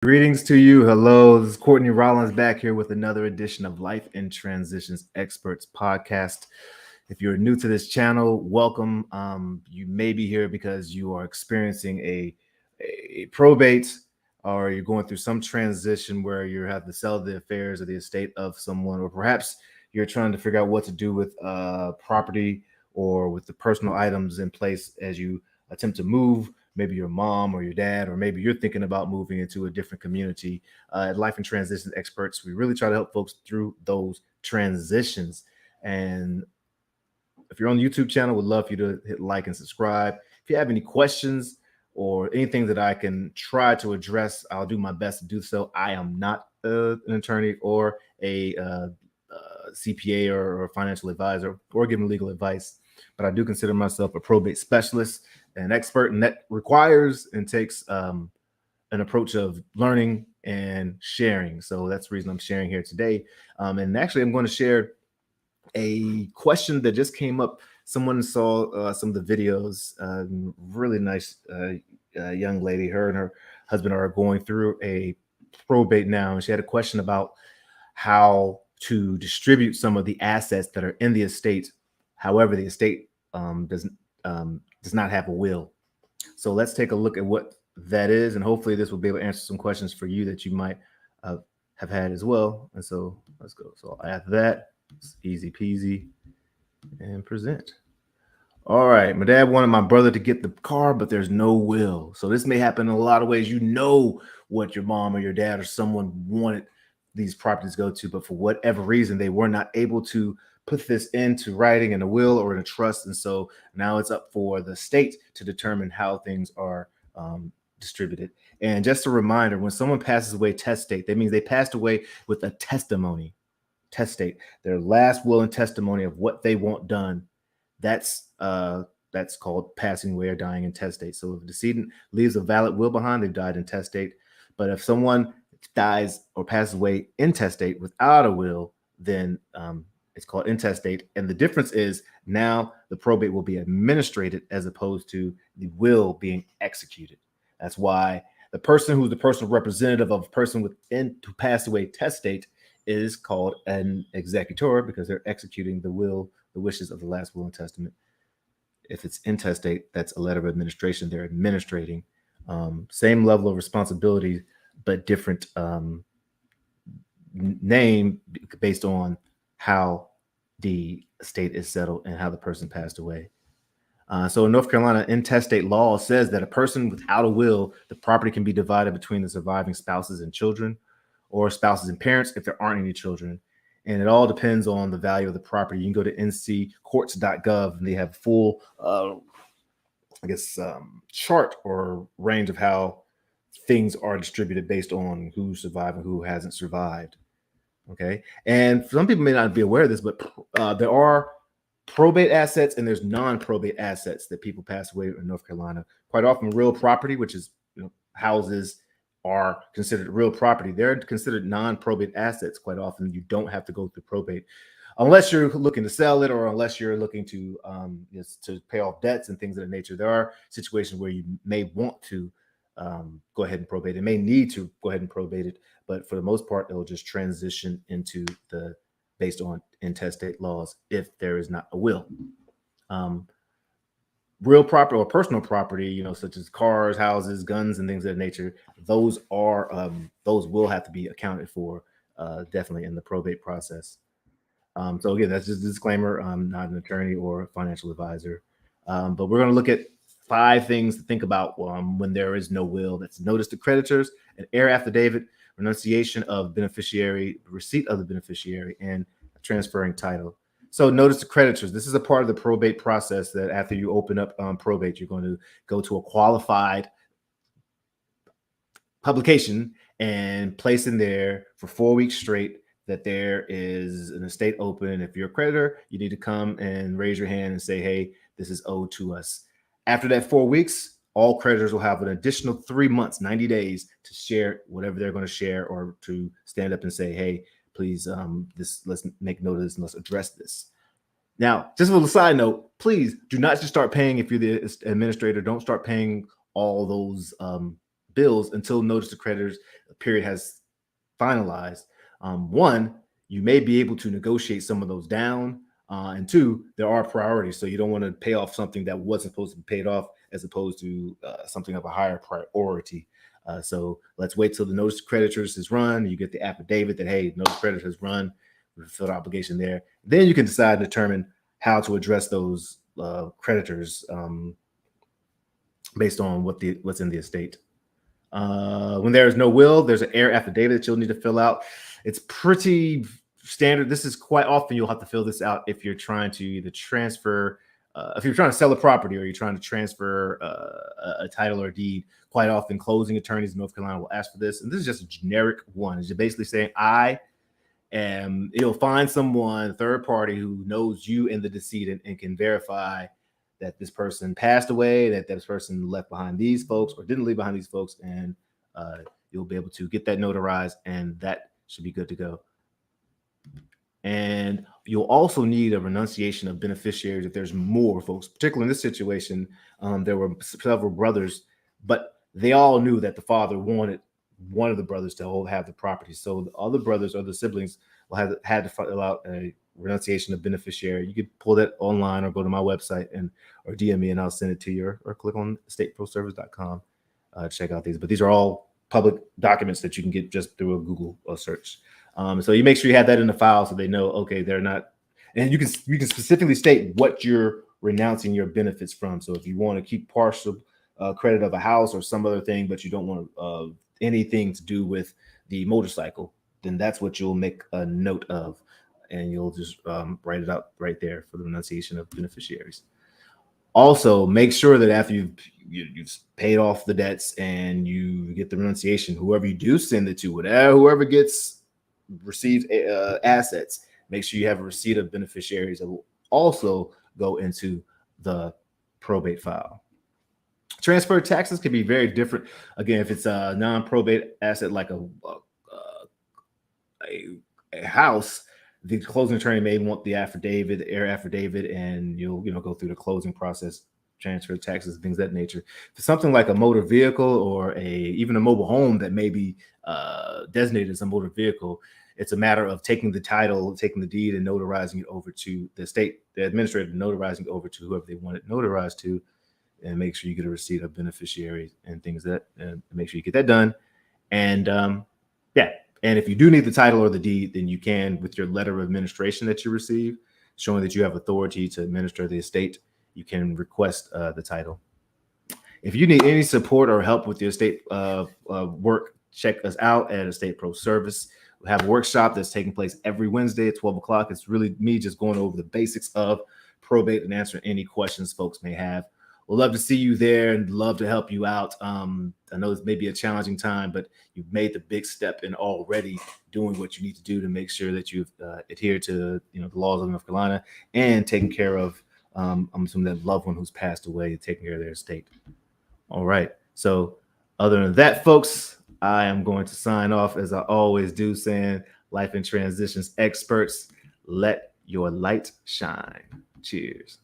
Greetings to you. Hello, this is Courtney Rollins back here with another edition of Life in Transitions Experts podcast. If you're new to this channel, welcome. You may be here because you are experiencing a probate, or you're going through some transition where you have to sell the affairs of the estate of someone, or perhaps you're trying to figure out what to do with property or with the personal items in place as you attempt to move. Maybe your mom or your dad, or maybe you're thinking about moving into a different community. At Life and Transitions Experts, we really try to help folks through those transitions. And if you're on the YouTube channel, we'd love for you to hit like and subscribe. If you have any questions or anything that I can try to address, I'll do my best to do so. I am not an attorney or a CPA or financial advisor or giving legal advice, but I do consider myself a probate specialist, an expert, and that requires and takes an approach of learning and sharing. So that's the reason I'm sharing here today. And actually, I'm going to share a question that just came up. Someone saw some of the videos. Really nice young lady. Her and her husband are going through a probate now, and she had a question about how to distribute some of the assets that are in the estate. However, the estate does not have a will. So let's take a look at what that is, and hopefully this will be able to answer some questions for you that you might have had as well. And so let's go. So I'll add that. It's easy peasy and present. All right, my dad wanted my brother to get the car, but there's no will. So this may happen in a lot of ways. You know what your mom or your dad or someone wanted these properties to go to, but for whatever reason, they were not able to put this into writing in a will or in a trust. And so now it's up for the state to determine how things are distributed. And just a reminder, when someone passes away testate, that means they passed away with a testimony. Testate, their last will and testimony of what they want done. That's called passing away or dying intestate. So if a decedent leaves a valid will behind, they've died intestate. But if someone dies or passes away intestate without a will, then it's called intestate. And the difference is now the probate will be administrated as opposed to the will being executed. That's why the person who's the personal representative of a person within who passed away testate is called an executor, because they're executing the will, the wishes of the last will and testament. If it's intestate, that's a letter of administration. They're administrating. Same level of responsibility, but different name based on how the estate is settled and how the person passed away. So in North Carolina, intestate law says that a person without a will, the property can be divided between the surviving spouses and children, or spouses and parents if there aren't any children. And it all depends on the value of the property. You can go to nccourts.gov and they have full, chart or range of how things are distributed based on who survived and who hasn't survived. Okay. And some people may not be aware of this, but there are probate assets and there's non-probate assets that people pass away in North Carolina. Quite often real property, which is houses, are considered real property. They're considered non-probate assets. Quite often you don't have to go through probate unless you're looking to sell it, or unless you're looking to pay off debts and things of that nature. There are situations where you may want to go ahead and probate. It may need to go ahead and probate it, but for the most part, it'll just transition into the based on intestate laws if there is not a will. Real property or personal property, such as cars, houses, guns, and things of that nature, those will have to be accounted for definitely in the probate process. So again, that's just a disclaimer. I'm not an attorney or a financial advisor, but we're going to look at 5 things to think about when there is no will. That's notice to creditors, an heir affidavit, renunciation of beneficiary, receipt of the beneficiary, and transferring title. So notice to creditors. This is a part of the probate process that after you open up probate, you're going to go to a qualified publication and place in there for 4 weeks straight that there is an estate open. If you're a creditor, you need to come and raise your hand and say, hey, this is owed to us. After that 4 weeks, all creditors will have an additional 3 months, 90 days to share whatever they're going to share, or to stand up and say, hey, please, let's make note of this and let's address this. Now, just a little side note, please do not just start paying. If you're the administrator, don't start paying all those bills until notice to creditors period has finalized. One, you may be able to negotiate some of those down. And two, there are priorities. So you don't want to pay off something that wasn't supposed to be paid off as opposed to something of a higher priority. So let's wait till the notice to creditors is run. You get the affidavit that, hey, notice to creditors has run, fulfilled obligation there. Then you can decide and determine how to address those creditors based on what's in the estate. When there is no will, there's an heir affidavit that you'll need to fill out. It's pretty standard. This is quite often you'll have to fill this out if you're trying to either transfer, if you're trying to sell a property or you're trying to transfer a title or deed. Quite often, closing attorneys in North Carolina will ask for this, and this is just a generic one. It's basically saying you'll find someone, third party, who knows you and the decedent and can verify that this person passed away, that this person left behind these folks or didn't leave behind these folks, and you'll be able to get that notarized, and that should be good to go. And you'll also need a renunciation of beneficiaries if there's more folks, particularly in this situation. There were several brothers, but they all knew that the father wanted one of the brothers to have the property. So the other brothers or the siblings will had to fill out a renunciation of beneficiary. You could pull that online or go to my website or DM me and I'll send it to you, or click on estateproservice.com to check out these. But these are all public documents that you can get just through a Google search. So you make sure you have that in the file so they know, okay, they're not, and you can specifically state what you're renouncing your benefits from. So if you want to keep partial credit of a house or some other thing, but you don't want anything to do with the motorcycle, then that's what you'll make a note of, and you'll just write it out right there for the renunciation of beneficiaries. Also, make sure that after you've paid off the debts and you get the renunciation, whoever you do send it to, whoever receives assets, make sure you have a receipt of beneficiaries that will also go into the probate file. Transfer taxes can be very different. Again, if it's a non-probate asset like a house, the closing attorney may want the affidavit, the heir affidavit, and you'll go through the closing process, transfer taxes, things of that nature. For something like a motor vehicle or even a mobile home that may be designated as a motor vehicle, it's a matter of taking the title, taking the deed, and notarizing it over to the state, the administrator, notarizing it over to whoever they want it notarized to, and make sure you get a receipt of beneficiaries and things and make sure you get that done. And and if you do need the title or the deed, then you can, with your letter of administration that you receive, showing that you have authority to administer the estate, you can request the title. If you need any support or help with your estate work, check us out at Estate Pro Service. We have a workshop that's taking place every Wednesday at 12 o'clock. It's really me just going over the basics of probate and answering any questions folks may have. We'd love to see you there and love to help you out. I know this may be a challenging time, but you've made the big step in already doing what you need to do to make sure that you've adhered to the laws of North Carolina and taking care of I'm assuming that loved one who's passed away, taking care of their estate. All right. So other than that, folks, I am going to sign off as I always do, saying, life in transitions experts, let your light shine. Cheers.